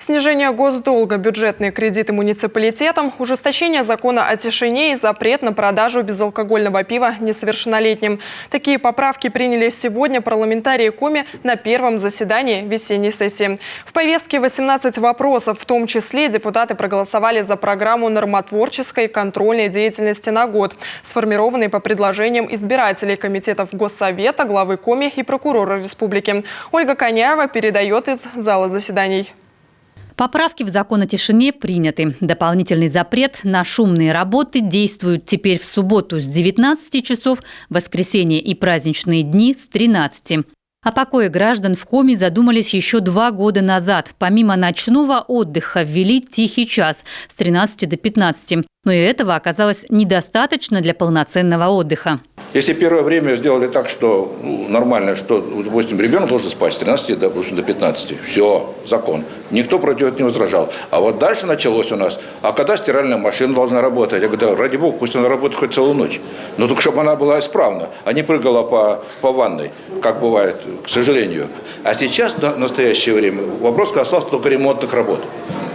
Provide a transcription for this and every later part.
Снижение госдолга, бюджетные кредиты муниципалитетам, ужесточение закона о тишине и запрет на продажу безалкогольного пива несовершеннолетним. Такие поправки приняли сегодня парламентарии Коми на первом заседании весенней сессии. В повестке 18 вопросов, в том числе депутаты проголосовали за программу нормотворческой и контрольной деятельности на год, сформированной по предложениям избирателей комитетов Госсовета, главы Коми и прокурора республики. Ольга Коняева передает из зала заседаний. Поправки в закон о тишине приняты. Дополнительный запрет на шумные работы действует теперь в субботу с 19 часов, в воскресенье и праздничные дни с 13. О покое граждан в Коми задумались еще 2 года назад. Помимо ночного отдыха ввели тихий час с 13 до 15. Но и этого оказалось недостаточно для полноценного отдыха. Если первое время сделали так, что нормально, что, допустим, ребенок должен спать с 13, допустим, до 15. Все, закон. Никто против этого не возражал. А вот дальше началось у нас. А когда стиральная машина должна работать? Я говорю, да, ради бога, пусть она работает хоть целую ночь. Но только чтобы она была исправна, а не прыгала по ванной, как бывает, к сожалению. А сейчас, в настоящее время, вопрос касался только ремонтных работ.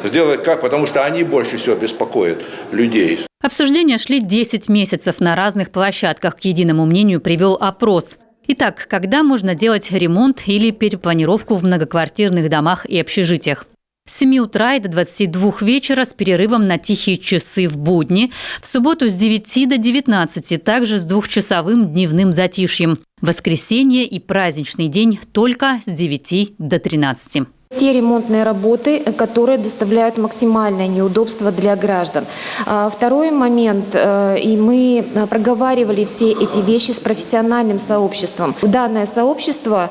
Сделать как? Потому что они больше всего беспокоят людей. Обсуждения шли 10 месяцев на разных площадках. К единому мнению привел опрос. Итак, когда можно делать ремонт или перепланировку в многоквартирных домах и общежитиях? С 7 утра и до 22 вечера с перерывом на тихие часы в будни. В субботу с 9 до 19, также с 2-часовым дневным затишьем. В воскресенье и праздничный день только с 9 до 13. Те ремонтные работы, которые доставляют максимальное неудобство для граждан. Второй момент, и мы проговаривали все эти вещи с профессиональным сообществом. Данное сообщество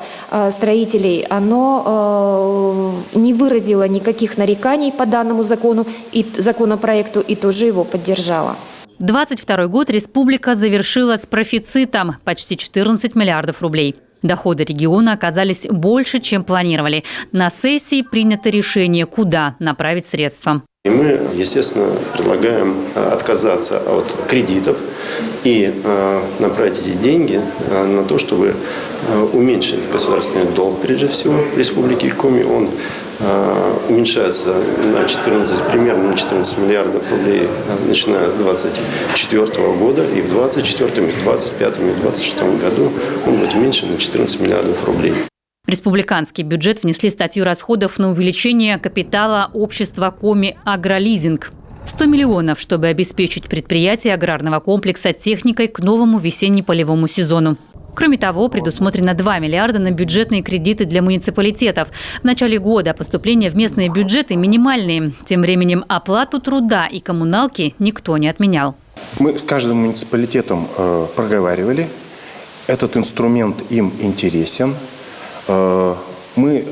строителей, оно не выразило никаких нареканий по данному закону и законопроекту, и тоже его поддержало. 22 год республика завершила с профицитом – почти 14 миллиардов рублей. Доходы региона оказались больше, чем планировали. На сессии принято решение, куда направить средства. И мы, естественно, предлагаем отказаться от кредитов и направить эти деньги на то, чтобы уменьшить государственный долг, прежде всего, в Республике Коми. Он уменьшается примерно на 14 миллиардов рублей, начиная с 2024 года. И в 2024, в 2025 и в 2026 году он будет уменьшен на 14 миллиардов рублей. В республиканский бюджет внесли статью расходов на увеличение капитала общества Коми «Агролизинг». 100 миллионов, чтобы обеспечить предприятие аграрного комплекса техникой к новому весенне-полевому сезону. Кроме того, предусмотрено 2 миллиарда на бюджетные кредиты для муниципалитетов. В начале года поступления в местные бюджеты минимальные. Тем временем оплату труда и коммуналки никто не отменял. Мы с каждым муниципалитетом проговаривали. Этот инструмент им интересен. Мы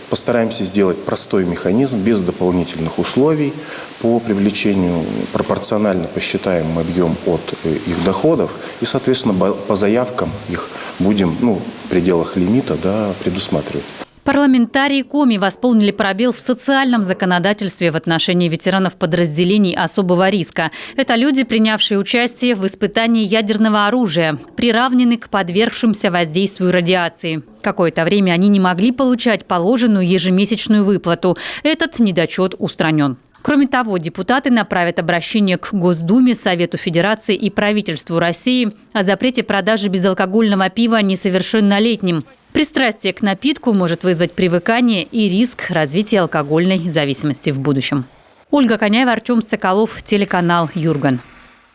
постараемся сделать простой механизм, без дополнительных условий по привлечению, пропорционально посчитаем объем от их доходов и, соответственно, по заявкам их будем в пределах лимита предусматривать. Парламентарии Коми восполнили пробел в социальном законодательстве в отношении ветеранов подразделений особого риска. Это люди, принявшие участие в испытании ядерного оружия, приравнены к подвергшимся воздействию радиации. Какое-то время они не могли получать положенную ежемесячную выплату. Этот недочет устранен. Кроме того, депутаты направят обращение к Госдуме, Совету Федерации и правительству России о запрете продажи безалкогольного пива несовершеннолетним. Пристрастие к напитку может вызвать привыкание и риск развития алкогольной зависимости в будущем. Ольга Коняева, Артем Соколов, телеканал Юрган.